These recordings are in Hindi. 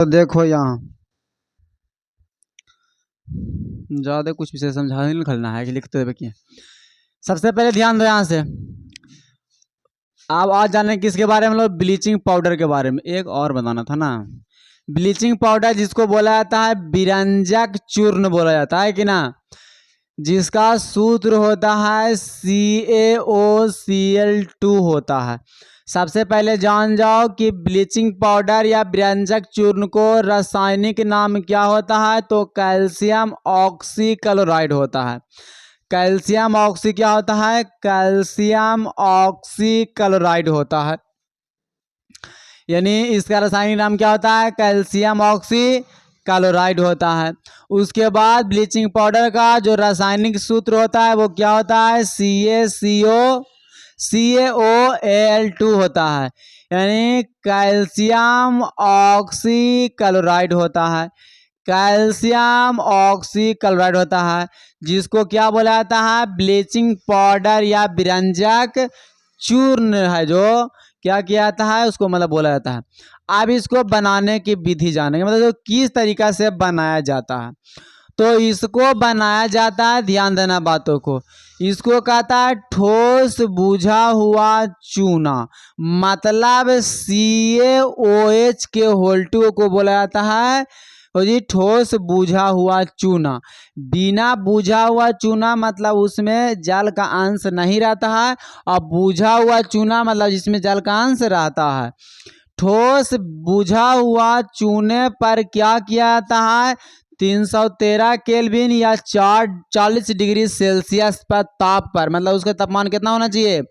तो देखो यहाँ ज़्यादा कुछ विषय समझा नहीं लिखना है कि लिखते हुए कि सबसे पहले ध्यान दो यहाँ से। आप आज जाने किसके बारे में, मतलब ब्लीचिंग पाउडर के बारे में। एक और बताना था ना, ब्लीचिंग पाउडर जिसको बोला जाता है बिरंजक चूर्ण बोला जाता है कि ना, जिसका सूत्र होता है CaOCl2 होता है। सबसे पहले जान जाओ कि ब्लीचिंग पाउडर या बिरंजक चूर्ण को रासायनिक नाम क्या होता है, तो कैल्शियम ऑक्सीक्लोराइड होता है। कैल्शियम ऑक्सी क्या होता है, कैल्शियम ऑक्सीक्लोराइड होता है, यानी इसका रासायनिक नाम क्या होता है, कैल्शियम ऑक्सीक्लोराइड होता है। उसके बाद ब्लीचिंग पाउडर का जो रासायनिक सूत्र होता है वो क्या होता है, CaOCl2 होता है, यानी कैल्शियम ऑक्सीक्लोराइड होता है। कैल्शियम ऑक्सीक्लोराइड होता है, जिसको क्या बोला जाता है, ब्लीचिंग पाउडर या बिरंजक चूर्ण है, जो क्या किया जाता है उसको मतलब बोला जाता है। अब इसको बनाने की विधि जानेंगे, मतलब जो किस तरीका से बनाया जाता है। तो इसको बनाया जाता है, ध्यान देना बातों को, इसको कहता है ठोस बुझा हुआ चूना, मतलब CaOH के होल्टू को बोला जाता है और जी ठोस बुझा हुआ चूना। बिना बुझा हुआ चूना मतलब उसमें जल का अंश नहीं रहता है, और बुझा हुआ चूना मतलब जिसमें जल का अंश रहता है। ठोस बुझा हुआ चूने पर क्या किया जाता है, 313 केल्विन या 40 डिग्री सेल्सियस पर ताप पर, मतलब उसका तापमान कितना होना चाहिए,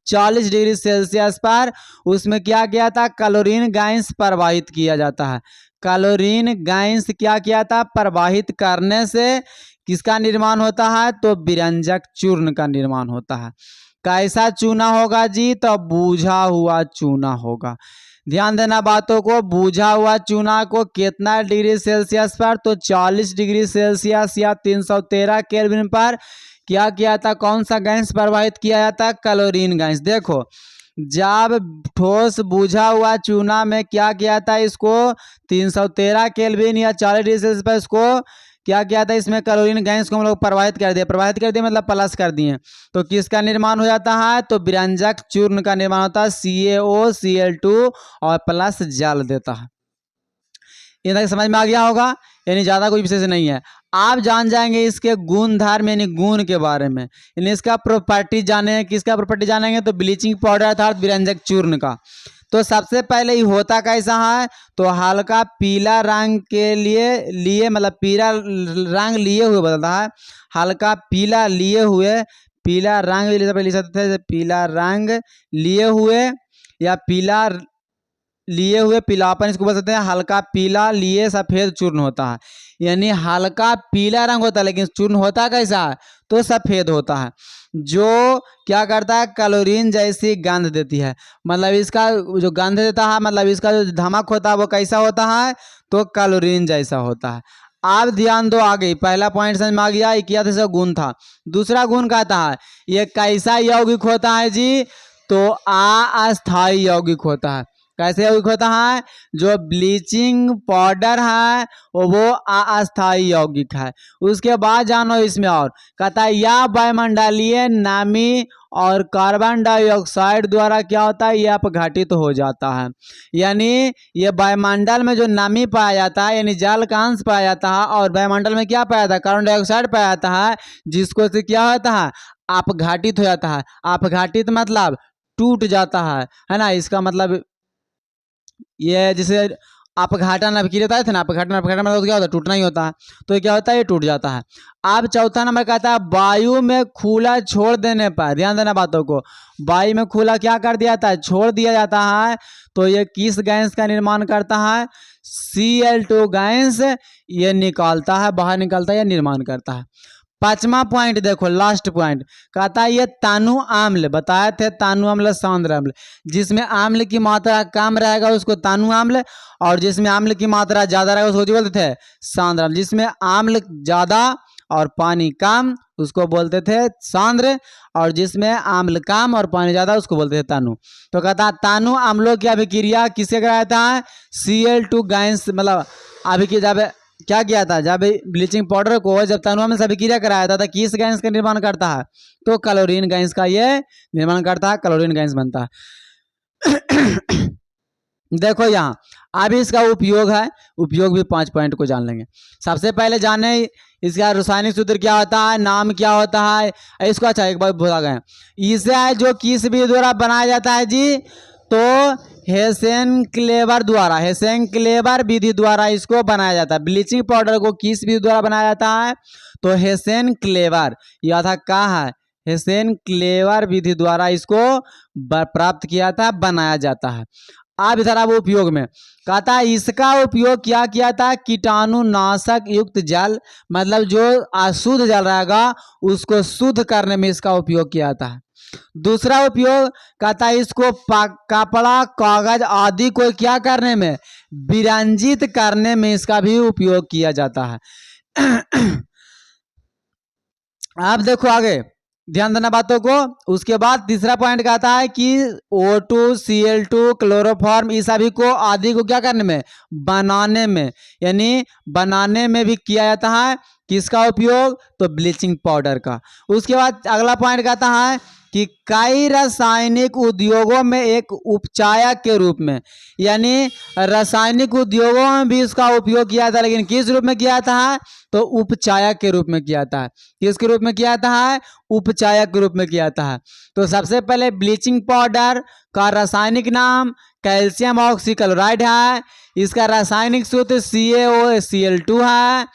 40 डिग्री सेल्सियस पर, उसमें क्या किया था, क्लोरीन गैस प्रवाहित किया जाता है। क्लोरीन गैस क्या किया था, प्रवाहित करने से किसका निर्माण होता है, तो बिरंजक चूर्ण का निर्माण होता है। कैसा चूना होगा जी, तो बुझा हुआ चूना होगा। ध्यान देना बातों को, बुझा हुआ चूना को कितना डिग्री सेल्सियस पर, तो 40 डिग्री सेल्सियस या 313 केल्विन पर क्या किया था, कौन सा गैस प्रवाहित किया जाता है, क्लोरीन गैस। देखो जब ठोस बुझा हुआ चूना में क्या किया था, इसको 313 केल्विन या 40 डिग्री सेल्सियस पर इसको क्या किया था, इसमें क्लोरीन गैस को हम लोग प्रवाहित कर दिए मतलब प्लस कर दिए, तो किसका निर्माण हो जाता है, तो बिरंजक चूर्ण का निर्माण होता है, CaOCl2 और प्लस जल देता है। ये तक समझ में आ गया होगा, यानी ज़्यादा कोई विशेष नहीं है। आप जान जाएंगे इसके गुण धर्म यानी गुण के बारे में, यानी इसका प्रॉपर्टी जाने, किसका प्रॉपर्टी जानेंगे, तो ब्लीचिंग पाउडर अर्थात बिरंजक चूर्ण का। तो सबसे पहले ही होता कैसा है, तो हल्का पीला रंग के लिए मतलब पीला रंग लिए हुए बदलता है, हल्का पीला लिए हुए, पीला रंग लिख सकते थे, पीला रंग लिए हुए या पीला लिए हुए पीलापन, इसको बोल सकते हैं हल्का पीला लिए सफ़ेद चूर्ण होता है, यानी हल्का पीला रंग होता है लेकिन चूर्ण होता कैसा है, तो सफ़ेद होता है, जो क्या करता है, क्लोरीन जैसी गंध देती है। मतलब इसका जो गंध देता है, मतलब इसका जो धमक होता है वो कैसा होता है, तो क्लोरीन जैसा होता है। आप ध्यान दो आगे, पहला पॉइंट समझ में आ गया, किया था गुण था। दूसरा गुण कहता है ये कैसा यौगिक होता है जी, तो अस्थायी यौगिक होता है। कैसे यौगिक होता है, जो ब्लीचिंग पाउडर है वो अस्थायी यौगिक है। उसके बाद जानो इसमें और कहता है यह वायुमंडलीय नमी और कार्बन डाइऑक्साइड द्वारा क्या होता है, यह अपघटित हो जाता है। यानी ये वायुमंडल में जो नमी पाया जाता है, यानी जल का अंश पाया जाता है, और वायुमंडल में क्या पाया जाता है, कार्बन डाइऑक्साइड पाया जाता है, जिसको से क्या होता है, अपघटित हो जाता है। अपघटित मतलब टूट जाता है ना, इसका मतलब ये जैसे अपघटन अभी रहता है ना, अपघटन मतलब क्या होता है, टूटना ही होता है, तो ये क्या होता है, ये टूट जाता है। अब चौथा नंबर कहता है वायु में खुला छोड़ देने पर, ध्यान देना बातों को, वायु में खुला क्या कर दिया जाता है, छोड़ दिया जाता है, तो ये किस गैस का निर्माण करता है, Cl2 गैस ये निकालता है, बाहर निकालता है या निर्माण करता है। पांचवा पॉइंट देखो, लास्ट पॉइंट कहता है ये तानु आम्ल, बताए थे तानु आम्ल सांद्र अम्ल, जिसमें आम्ल की मात्रा कम रहेगा उसको तानु आम्ल, और जिसमें आम्ल की मात्रा ज्यादा रहेगा उसको बोलते थे सांद्र अम्ल। जिसमें आम्ल ज्यादा और पानी कम उसको बोलते थे सांद्र, और जिसमें आम्ल कम और पानी ज़्यादा उसको बोलते थे तानु। तो कहता है तानु अम्लों की अभिक्रिया किससे कराता है? Cl2 गैस, मतलब अभी जब क्या किया था, जब ब्लीचिंग पाउडर को जब तनु अम्ल से अभिक्रिया कराया था तो किस गैस का निर्माण करता है? तो क्लोरीन गैस का ये निर्माण करता है, क्लोरीन गैस बनता है। देखो यहाँ अभी इसका उपयोग है, उपयोग भी 5 पॉइंट को जान लेंगे। सबसे पहले जाने इसका रासायनिक सूत्र क्या होता है, नाम क्या होता है, इसको अच्छा एक बार भुला गए। इसे जो किस विधि द्वारा बनाया जाता है जी, तो हेसेन-क्लेवर द्वारा, हेसेन-क्लेवर विधि द्वारा इसको बनाया जाता है। ब्लीचिंग पाउडर को किस विधि द्वारा बनाया जाता है? तो हेसेन-क्लेवर, यह था क्या है? हेसेन-क्लेवर विधि द्वारा इसको प्राप्त किया था, बनाया जाता है। अब इधर अब उपयोग में कहता है इसका उपयोग क्या किया था? कीटाणुनाशक युक्त जल, मतलब जो अशुद्ध जल रहेगा उसको शुद्ध करने में इसका उपयोग किया जाता है। दूसरा उपयोग कहता है इसको कपड़ा, कागज आदि को क्या करने में? विरंजित करने में इसका भी उपयोग किया जाता है। आप देखो आगे ध्यान देना बातों को। उसके बाद तीसरा पॉइंट कहता है कि O2, Cl2, क्लोरोफॉर्म, इस सभी को आदि को क्या करने में? बनाने में, यानी बनाने में भी किया जाता है। किसका उपयोग? तो ब्लीचिंग पाउडर का। उसके बाद अगला पॉइंट कहता है कि कई रासायनिक उद्योगों में एक उपचायक के रूप में, यानी रासायनिक उद्योगों में भी इसका उपयोग किया जाता है, लेकिन किस रूप में किया जाता है? तो उपचायक के रूप में किया जाता है। किसके रूप में किया जाता है? उपचायक के रूप में किया जाता है। तो सबसे पहले ब्लीचिंग पाउडर का रासायनिक नाम कैल्शियम ऑक्सीक्लोराइड है। इसका रासायनिक सूत्र CaOCl2 है।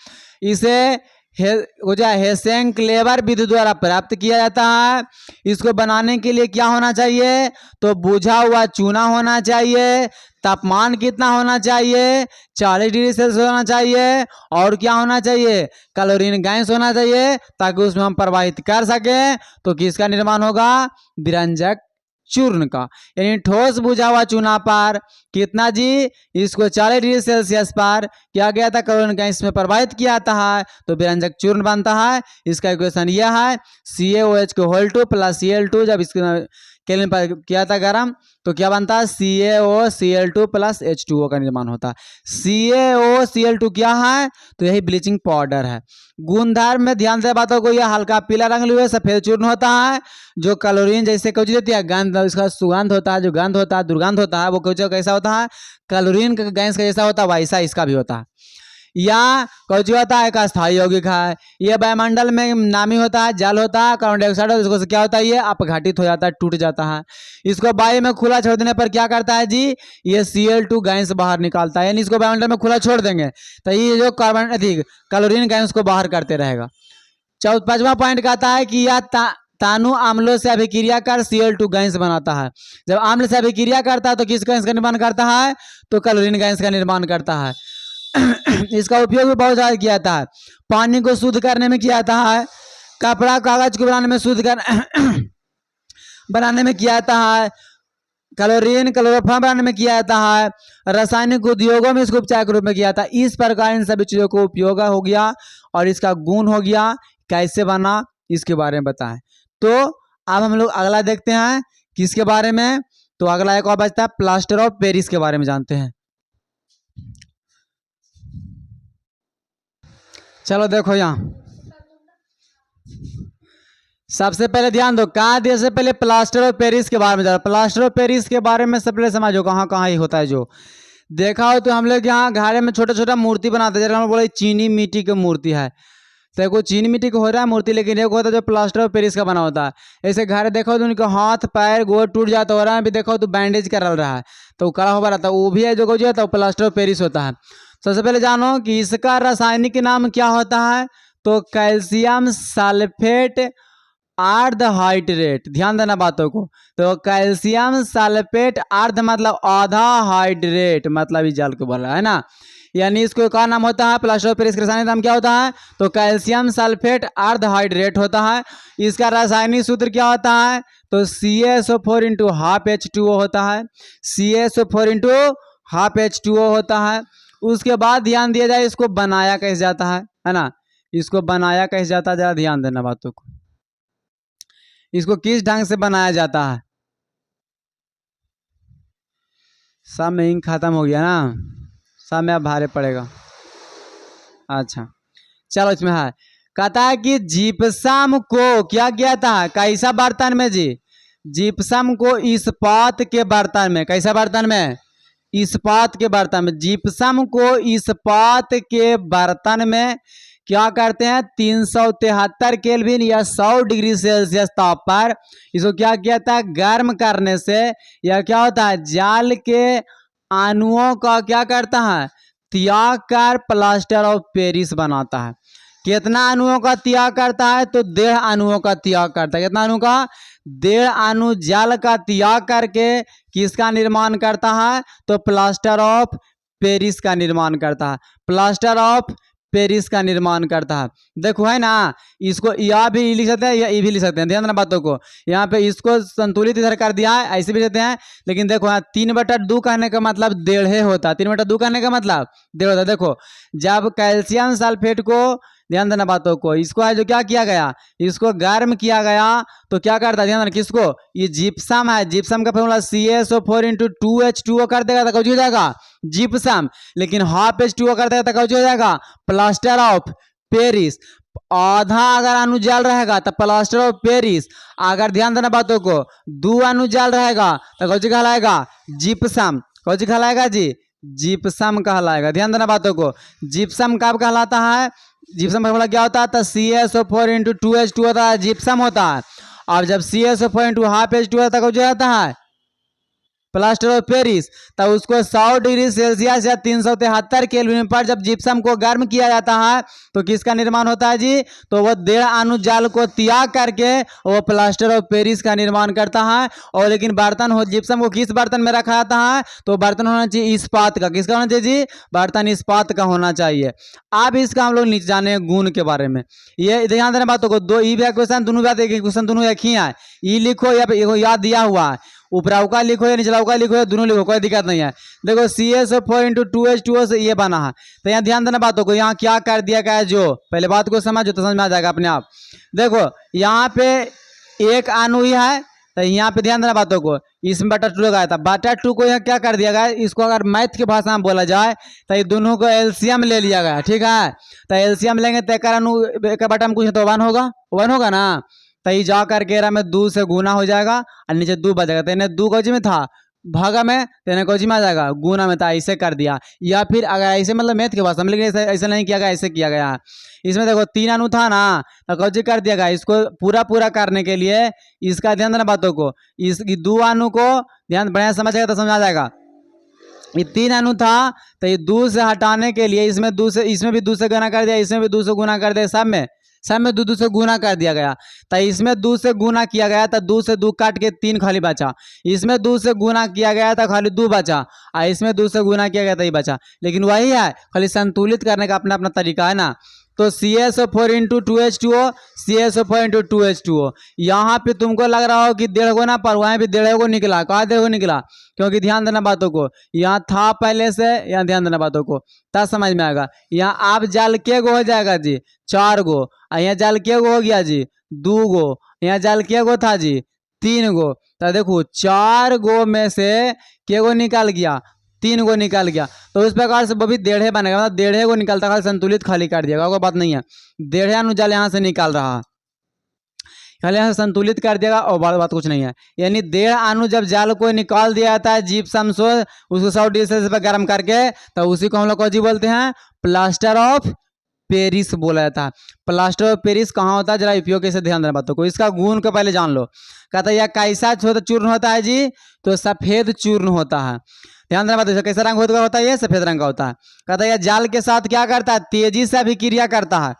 इसे हेसेन-क्लेवर विधि द्वारा प्राप्त किया जाता है। इसको बनाने के लिए क्या होना चाहिए? तो बुझा हुआ चूना होना चाहिए। तापमान कितना होना चाहिए? 40 डिग्री सेल्सियस होना चाहिए। और क्या होना चाहिए? क्लोरीन गैस होना चाहिए, ताकि उसमें हम प्रवाहित कर सकें। तो किसका निर्माण होगा? विरंजक चूर्ण का, यानी ठोस बुझा हुआ चूना पर कितना जी? इसको 40 डिग्री सेल्सियस पर क्या गया था? क्लोरीन गैस में प्रवाहित किया जाता है, तो विरंजक चूर्ण बनता है। इसका इक्वेशन यह है CaOH2 प्लस Cl2, जब इसके केल्विन पर किया था गर्म तो क्या बनता है? CaOCl2 प्लस H2O का निर्माण होता है। CaOCl2 क्या है? तो यही ब्लीचिंग पाउडर है। गुणधर्म में ध्यान से बातों को, यह हल्का पीला रंग लिए सफेद चूर्ण होता है, जो क्लोरीन जैसे कौची देती है? गंध, इसका सुगंध होता है, जो गंध होता है, दुर्गंध होता है, वो कौची कैसा होता है? क्लोरीन गैस का जैसा होता है, वैसा इसका भी होता है। या कौची होता है? एक अस्थायी यौगिक है। ये वायुमंडल में नामी होता है, जल होता है, कार्बन डाइऑक्साइड, इसको क्या होता है? ये अपघटित हो जाता है, टूट जाता है। इसको वायु में खुला छोड़ देने पर क्या करता है जी? ये Cl2 गैस बाहर निकालता है, यानी इसको वायुमंडल में खुला छोड़ देंगे तो ये जो कार्बन क्लोरीन गैस को बाहर करते रहेगा। 5वां पॉइंट कहता है कि यह तानु अम्लों से अभिक्रिया कर Cl2 गैस बनाता है। जब अम्ल से अभिक्रिया करता है तो किस गैस का निर्माण करता है? तो क्लोरीन गैस का निर्माण करता है। इसका उपयोग भी बहुत ज़्यादा किया जाता है। पानी को शुद्ध करने में किया जाता है, कपड़ा कागज को बनाने में शुद्ध कर बनाने में किया जाता है, क्लोरोफॉर्म बनाने में किया जाता है, रासायनिक उद्योगों में इसको उपचार के रूप में किया जाता है। इस प्रकार इन सभी चीज़ों को उपयोग हो गया और इसका गुण हो गया। कैसे बना इसके बारे में बताएं। तो अब हम लोग अगला देखते हैं किसके बारे में। तो अगला एक और बचता है प्लास्टर ऑफ पेरिस के बारे में जानते हैं। चलो देखो यहाँ सबसे पहले ध्यान दो, कहा दिया से पहले प्लास्टर ऑफ पेरिस के बारे में जाना। प्लास्टर ऑफ पेरिस के बारे में सबसे पहले समझो कहाँ कहाँ ही होता है। जो देखा हो तो हम लोग यहाँ घर में छोटा छोटा मूर्ति बनाते हैं, जैसे हम बोले चीनी मिट्टी की मूर्ती है, तो को चीनी मिट्टी का हो रहा है मूर्ति, लेकिन एक होता है जो प्लास्टर ऑफ पेरिस का बना होता है। ऐसे घर देखो तो उनके हाथ पैर गोड़ टूट जाता हो रहा है, अभी देखो तो बैंडेज कर रहा है, तो कड़ा हो रहा था, वो भी है जो कुछ होता है प्लास्टर ऑफ पेरिस होता है। सबसे पहले जानो कि इसका रासायनिक नाम क्या होता है। तो कैल्शियम सल्फेट अर्धहाइड्रेट, ध्यान देना बातों को। तो कैल्शियम सल्फेट अर्ध मतलब आधा, हाइड्रेट मतलब ये जल को बोल रहा है ना, यानी इसको क्या नाम होता है? प्लास्टर ऑफ पेरिस का रासायनिक नाम क्या होता है? तो कैल्शियम सल्फेट अर्धहाइड्रेट होता है। इसका रासायनिक सूत्र क्या होता है? तो CaSO4 इंटू हाफ H2O होता है। CaSO4 इंटू हाफ H2O होता है। उसके बाद ध्यान दिया जाए इसको बनाया कैसे जाता है ना। इसको बनाया कैसे जाता है, जरा ध्यान देना बातों को। इसको किस ढंग से बनाया जाता है? सब में इंक खत्म हो गया ना, सब में अब भारे पड़ेगा। अच्छा चलो, इसमें है, कहता है कि जिप्सम को क्या किया था, कैसा बर्तन में जी, जिप्सम को इस्पात के बर्तन में, कैसा बर्तन में, इस्पात के बर्तन में, जिप्सम को इस्पात के बर्तन में क्या करते हैं, 373 केल्विन या 100 डिग्री सेल्सियस ताप पर इसको क्या किया था, गर्म करने से यह क्या होता है, जाल के अणुओं का क्या करता है, त्याग कर प्लास्टर ऑफ पेरिस बनाता है। कितना अणुओं का त्याग करता है, तो 1.5 अणुओं का त्याग करता है। कितना अणु का, 1.5 अणु जल का त्याग करके किसका निर्माण करता है, तो प्लास्टर ऑफ पेरिस का निर्माण करता है, प्लास्टर ऑफ पेरिस का निर्माण करता है। देखो है ना, इसको या भी लिख सकते हैं या ई भी लिख सकते हैं, ध्यान देना बातों को। यहाँ पे इसको संतुलित इधर कर दिया है, ऐसे भी लिखते हैं, लेकिन देखो यहाँ 3/2 कहने का मतलब 1.5 होता है, 3/2 कहने का मतलब 1.5 होता है। देखो जब कैल्शियम सल्फेट को, ध्यान देना बातों को, इसको है जो क्या किया गया, इसको गर्म किया गया तो क्या करता है, ध्यान देना, किसको, ये जिप्सम है, जिप्सम का फॉर्मूला CaSO4 × 2H2O कर देगा तो कुछ हो जाएगा जिप्सम, लेकिन हाफ H2O कर देगा तो कुछ हो जाएगा प्लास्टर ऑफ पेरिस। आधा अगर अणु जल रहेगा तो प्लास्टर ऑफ पेरिस, अगर ध्यान देना बातों को 2 अणु जल रहेगा तो कौन कहलाएगा, जिप्सम, कौन कहलाएगा जी, जिप्सम कहलाएगा। ध्यान देना बातों को, जिप्सम कब कहलाता है, जिप्सम फॉर्मूला क्या होता है, तो CaSO4 × 2H2 होता है, जिप्सम होता है। अब जब CaSO4 × हाफ H2 होता है, कौन जाता है, प्लास्टर ऑफ पेरिस। तब उसको 100 डिग्री सेल्सियस या 373 केल्विन पर जब जिप्सम को गर्म किया जाता है तो किसका निर्माण होता है जी, तो वह 1.5 अणु जल को त्याग करके वो प्लास्टर ऑफ पेरिस का निर्माण करता है। और लेकिन बर्तन हो, जिप्सम को किस बर्तन में रखा जाता है, तो बर्तन होना चाहिए इस्पात का, किसका होना चाहिए जी, बर्तन इस्पात का होना चाहिए। अब इसका हम लोग नीचे जाने गुण के बारे में, ये ध्यान देना बातों को, दो ई भी क्वेश्चन, दोनों बात एक क्वेश्चन, दोनों एक ही है, ई लिखो या याद दिया हुआ है, ऊपरा का लिखो या निचला का लिखो या दोनों लिखो, कोई दिक्कत नहीं है। देखो CaSO4 × 2H2O से ये बना है, तो यहाँ ध्यान देना बातों को, यहाँ क्या कर दिया गया है, जो पहले बात को समझो तो समझ में आ जाएगा अपने आप। देखो यहाँ पे एक अणु ही है, तो यहाँ पे ध्यान देना बातों को, इसमें बटा 2 लगाया था, बटा 2 को यहाँ क्या कर दिया गया, इसको अगर मैथ की भाषा में बोला जाए तो ये दोनों को एलसीएम ले लिया गया, ठीक है। तो एलसीएम लेंगे तो एक अणु एक बटा में कुछ तो 1 होगा, 1 होगा ना, तो ये जा करके रहा में 2 से गुना हो जाएगा और नीचे 2 बचेगा, तो इन्हें 2 कौची में था, भागा में, तो इन्हें कौची में आ जाएगा, गुना में था, ऐसे कर दिया। या फिर अगर ऐसे मतलब मैथ के भाषा में, लेकिन ऐसे नहीं किया गया, ऐसे किया गया। इसमें देखो 3 अणु था ना, तो कौची कर दिया गया, इसको पूरा करने के लिए इसका ध्यान देना बातों को, इस 2 अणु को ध्यान बढ़िया समझेगा तो समझ आ जाएगा। ये 3 अणु था, तो ये 2 से हटाने के लिए इसमें 2 से, इसमें भी 2 से गुना कर दिया, इसमें भी 2 से गुना कर दिया, सब में 2 से गुना कर दिया गया। तो इसमें 2 से गुना किया गया था, 2 से 2 काट के 3 खाली बचा, इसमें 2 से गुना किया गया था, खाली 2 बचा, और इसमें 2 से गुना किया गया था, ये बचा। लेकिन वही है, खाली संतुलित करने का अपना अपना तरीका है ना। तो CaSO4 × 2H2O, CaSO4 × 2H2O, यहाँ पे तुमको लग रहा हो कि 1.5 गुना, पर वहाँ भी 1.5 को निकला, कहा 1.5 को निकला, क्योंकि ध्यान देना बातों को, यहाँ था पहले से, यहाँ ध्यान देना बातों को, तब समझ में आएगा। यहाँ आप जाल के गो हो जाएगा जी, 4 गो, यहाँ जाल के गो हो गया जी, 2 गो, यहाँ जाल के गो था जी, 3 गो। तो देखो 4 गो में से के गो निकल गया, 3 गो निकल गया, तो इस प्रकार से वो भी 1.5 बनेगा, मतलब 1.5 गो निकलता, खाली संतुलित खाली कर दिएगा, कोई बात नहीं है। 1.5 अणु जल यहाँ से निकाल रहा है, खाली यहाँ से संतुलित कर दिएगा, और बात कुछ नहीं है। यानी 1.5 अणु जब जल को निकाल दिया जाता है जिप्सम से, उसको 100 डिग्री सेल्सियस पर गर्म करके, तो उसी को हम लोग कौन बोलते हैं, प्लास्टर ऑफ पेरिस बोला जाता है। प्लास्टर ऑफ पेरिस कहाँ होता है, जरा उपयोग कैसे ध्यान देना बातों को, इसका गुण को पहले जान लो। कहता है यह कैसा चूर्ण होता है जी, तो सफेद चूर्ण होता है। ध्यान देना बात, कैसा रंग होता है, ये सफेद रंग का होता है। कहता है यह जाल के साथ क्या करता है, तेजी से अभिक्रिया करता है।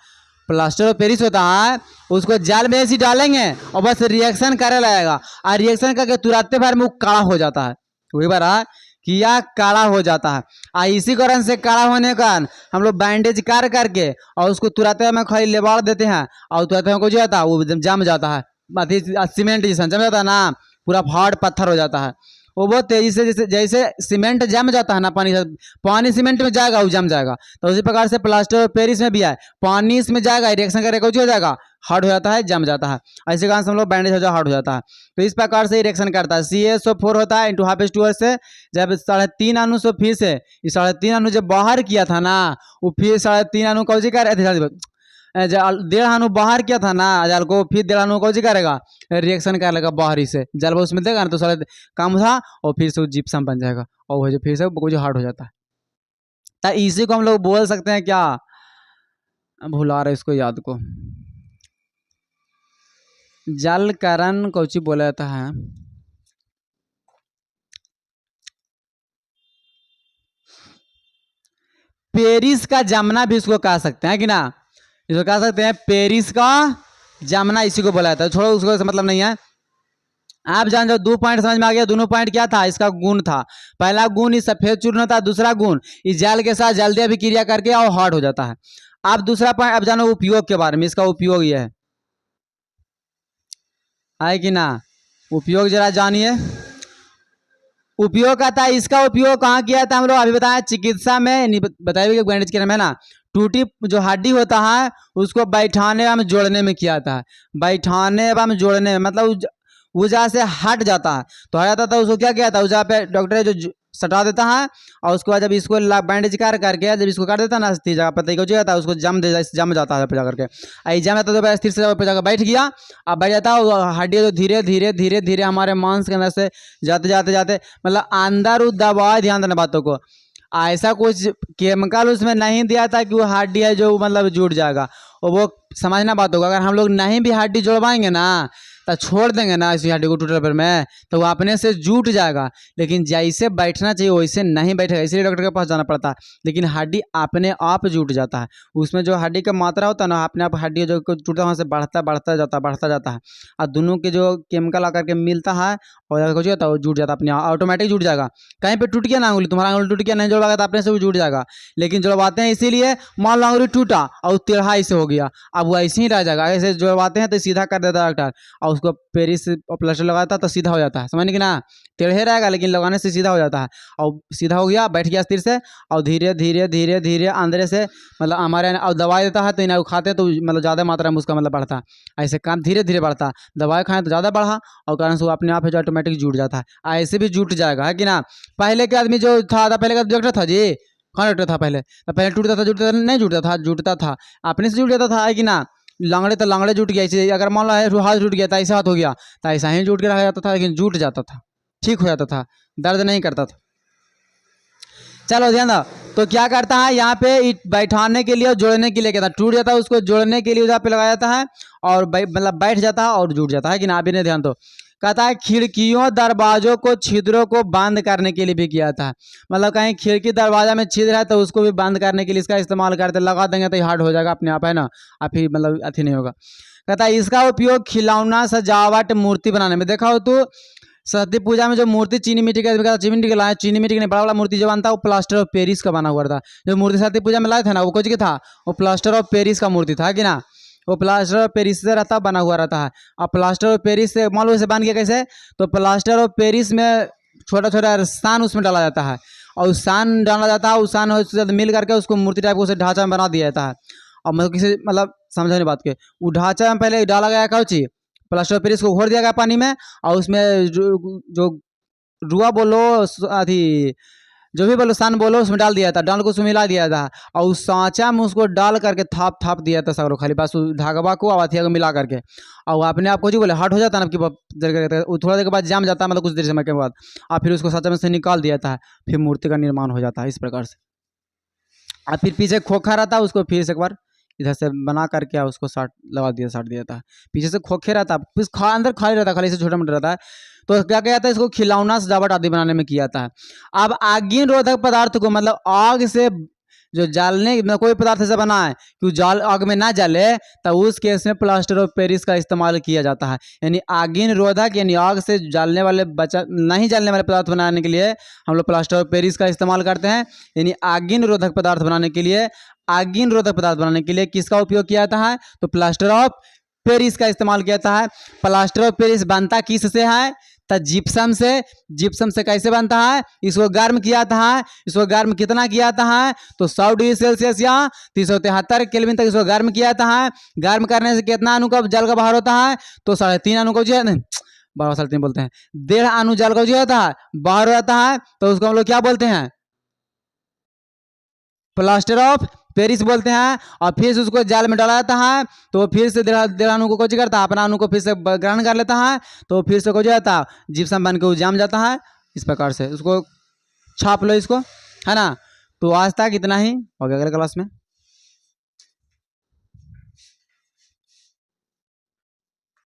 प्लास्टर ऑफ पेरिस होता है, उसको जाल में ऐसे डालेंगे और बस रिएक्शन करे लगेगा, और रिएक्शन करके तुरंत भर में काला हो जाता है। वही बार कि यह काला हो जाता है, इसी कारण से काला होने का हम लोग बैंडेज कर करके और उसको तुरंत में खाली लेबाड़ देते हैं, और तुरंत में कुछ जाता है, वो जम जाता है, सीमेंट जैसा जम जाता है ना, पूरा हार्ड पत्थर हो जाता है। वो बहुत तेजी से, जैसे जैसे सीमेंट जम जाता है ना पानी से, पानी सीमेंट में जाएगा वो जम जाएगा, तो उसी प्रकार से प्लास्टर ऑफ पेरिस में भी है, पानी इसमें जाएगा, रिएक्शन करेगा, कुछ हो जाएगा, हार्ड हो जाता है, जम जाता है। ऐसे कारण से हम लोग बैंडेज हो जाए, हार्ड हो जाता है। तो इस प्रकार से रिएक्शन करता है। CaSO4 होता है इंटू हाफ H2O से, जब 3.5 अणु से फिर से 3.5 अणु जब बाहर किया था ना, वो फिर 3.5 अणु का 1.5 अणु बाहर किया था ना जल को, फिर 1.5 अणु का करेगा, रिएक्शन कर लेगा बाहरी से, जल वो उसमें देगा ना, तो सारे काम था और फिर से जिप्सम बन जाएगा और वो फिर से कुछ हार्ड हो जाता है। तो इसी को हम लोग बोल सकते हैं क्या, भुला रहे इसको याद को, जलकरण कोची बोला जाता है, पेरिस का जमना भी इसको कह सकते हैं कि ना, इसको कह सकते हैं पेरिस का जमना, इसी को बोला जाता है। छोड़ो उसको, मतलब नहीं है, आप जान जाओ। 2 पॉइंट समझ में आ गया। दोनों पॉइंट क्या था, इसका गुण था। पहला गुण इस सफेद चूर्ण था, दूसरा गुण इस जल के साथ जल्दी अभिक्रिया करके और हार्ड हो जाता है। अब दूसरा पॉइंट, अब जानो उपयोग के बारे में, इसका उपयोग यह है कि ना, उपयोग जरा जानिए। उपयोग का था, इसका उपयोग कहाँ किया था हम लोग अभी बताया, चिकित्सा में बताइए, बैंडेज के नाम है ना, टूटी जो हड्डी होता है उसको बैठाने एवं जोड़ने में किया था। बैठाने एवं जोड़ने में मतलब वो जहाँ से हट जाता है, तो हट जाता था उसको क्या किया था, उस जहाँ पे डॉक्टर जो सटा देता है और उसके बाद जब इसको बैंडेज करके जब इसको कर देता है ना स्थिर जगह पर, तो जाता है उसको जम जाता है जा करके, आई जम जाता है तो स्थिर से जगह पर जाकर बैठ गया। अब बैठ जाता है हड्डी जो धीरे धीरे धीरे धीरे हमारे मांस के अंदर से जाते जाते जाते मतलब अंदर वो दबाए, ध्यान देना बातों को, ऐसा कुछ केमिकल उसमें नहीं दिया था कि वो हड्डी है जो मतलब जुड़ जाएगा, और वो समझना बात होगा। अगर हम लोग नहीं भी हड्डी जोड़वाएंगे ना, तो छोड़ देंगे ना इसी हड्डी को टूटे पर में, तो वो अपने से जुट जाएगा, लेकिन जैसे बैठना चाहिए वैसे नहीं बैठेगा, इसलिए डॉक्टर के पास जाना पड़ता है। लेकिन हड्डी अपने आप जुट जाता है, उसमें जो हड्डी का मात्रा होता है ना, अपने आप हड्डी जो टूटता है वहाँ से बढ़ता जाता है, और दोनों के जो केमिकल आकर के मिलता है और कुछ होता है वो जुट जाता है, अपने ऑटोमेटिक जुट जाएगा। कहीं पे टूट गया ना अंगुली, तुम्हारा अंगुली टूट गया, नहीं जोड़वाएगा तो अपने से वो जुट जाएगा। लेकिन जोड़वाते हैं इसीलिए, मान लो अंगुली टूटा और टेढ़ाई से हो गया, अब वो ऐसे ही रह जाएगा। ऐसे जोड़वाते हैं तो सीधा कर देता है डॉक्टर, और उसको पेरिस प्लास्टर लगाता है तो सीधा हो जाता है, समझने कि ना, टेढ़े रहेगा लेकिन लगाने से सीधा हो जाता है। और सीधा हो गया, बैठ गया स्थिर से, और धीरे धीरे धीरे धीरे अंदर से मतलब हमारे और दवाई देता है तो इन्हें खाते हैं तो मतलब ज़्यादा मात्रा में उसका मतलब बढ़ता है। ऐसे काम धीरे धीरे बढ़ता है, दवाई खाएं तो ज़्यादा बढ़ा और कारण से वो अपने आप जो ऑटोमेटिक जुट जाता है। ऐसे भी जुट जाएगा, है कि ना। पहले के आदमी जो था, पहले का डॉक्टर था जी, कौन डॉक्टर था पहले, तो पहले टूटता था, जुटता था, नहीं जुटता था अपने से जुट जाता था, है कि ना। लांगड़े तो लांगड़े जुट गया, ऐसे अगर मान लो हाथ जुट गया तो ऐसा हाथ हो गया, तो ऐसा ही जुट के रखा जाता था, लेकिन जुट जाता था, ठीक हो जाता था, दर्द नहीं करता था। चलो ध्यान दो, तो क्या करता है यहाँ पे बैठाने के लिए और जोड़ने के लिए क्या था, टूट जाता है उसको जोड़ने के लिए जहाँ पे लगाया जाता है और मतलब बैठ जाता है और जुट जाता है कि ना। अभी नहीं ध्यान दो, कहता है खिड़कियों दरवाजों को छिद्रों को बंद करने के लिए भी किया था। मतलब कहीं खिड़की दरवाजा में छिद्र है तो उसको भी बंद करने के लिए इसका इस्तेमाल करते, लगा देंगे तो हार्ड हो जाएगा अपने आप, है ना, आप ही मतलब अथी नहीं होगा। कहता है इसका उपयोग खिलौना सजावट मूर्ति बनाने में, देखा हो तो सरस्वती पूजा में जो मूर्ति चीनी मिट्टी का लाया, चीनी मिट्टी का बड़ा बड़ा मूर्ति जो बनता है वो प्लास्टर ऑफ पेरिस का बना हुआ था। जो मूर्ति सरस्वती पूजा में लाए थे ना, वो कुछ था, वो प्लास्टर ऑफ पेरिस का मूर्ति था कि ना, वो प्लास्टर ऑफ पेरिस से रहता बना हुआ रहता है। अब प्लास्टर ऑफ पेरिस से मान लो इसे बन गया कैसे, तो प्लास्टर ऑफ पेरिस में छोटा छोटा सान उसमें डाला जाता है, और सान डाला जाता है, उस सान मिल करके उसको मूर्ति टाइप उसे ढांचा में बना दिया जाता है। और मतलब किसी मतलब समझो नहीं बात के, वो ढांचा में पहले डाला गया क्या चीज, प्लास्टर ऑफ पेरिस को घोर दिया गया पानी में, और उसमें जो रुआ बोलो अथी जो भी बोलो सान बोलो उसमें डाल दिया था, डाल को उसमें मिला दिया था, और उस सांचा में उसको डाल करके थाप दिया था सगरो, खाली बस धागवा को अवथिया को मिला करके, और वो अपने आप को जी बोले हट हो जाता है ना कि वो थोड़ा देर के बाद जम जाता है, मतलब कुछ देर समय के बाद, और फिर उसको सांचा में से निकाल दिया था, फिर मूर्ति का निर्माण हो जाता है इस प्रकार से। और फिर पीछे खोखा रहता है, उसको फिर से एक बार इधर से बना करके उसको साट दिया था, पीछे से खोखे रहता है, अंदर खाली रहता है, खाली से छोटा मोटा रहता है। तो क्या कहता है, इसको खिलौना सजावट आदि बनाने में किया था। अब आग रोधक पदार्थ को मतलब आग से जो जलने में कोई पदार्थ से बना है कि जाल आग में ना जले, तो उस केस में प्लास्टर ऑफ पेरिस का इस्तेमाल किया जाता है। यानी आगिन रोधक यानी आग से जलने वाले नहीं जलने वाले पदार्थ बनाने के लिए हम लोग प्लास्टर ऑफ पेरिस का इस्तेमाल करते हैं। यानी आगिन रोधक पदार्थ बनाने के लिए किसका उपयोग किया जाता है, तो प्लास्टर ऑफ पेरिस का इस्तेमाल किया जाता है। प्लास्टर ऑफ पेरिस बनता किस से है, तो जिप्सम से कैसे बनता है, इसको गर्म किया था, इसको गर्म कितना किया था, तो 100 डिग्री सेल्सियस या 373 केल्विन तक इसको गर्म किया था। गर्म करने से कितना अणु का जल का बाहर होता है, तो 3.5 अणु को जो है 12.3 बोलते हैं, 1.5 अणु जल का जो होता है बाहर हो जाता है, तो उसको हम लोग क्या बोलते हैं, प्लास्टर ऑफ पेरिस बोलते हैं। और फिर से उसको जाल में डाला जाता है, तो फिर से 1.5 अणु को कुछ करता है, अपना अणु को फिर से ग्रहण कर लेता है, तो फिर से कुछ जाता है, जिप्सम बन के जम जाता है। इस प्रकार से उसको छाप लो इसको, है ना। तो आज तक इतना ही, और अगले क्लास में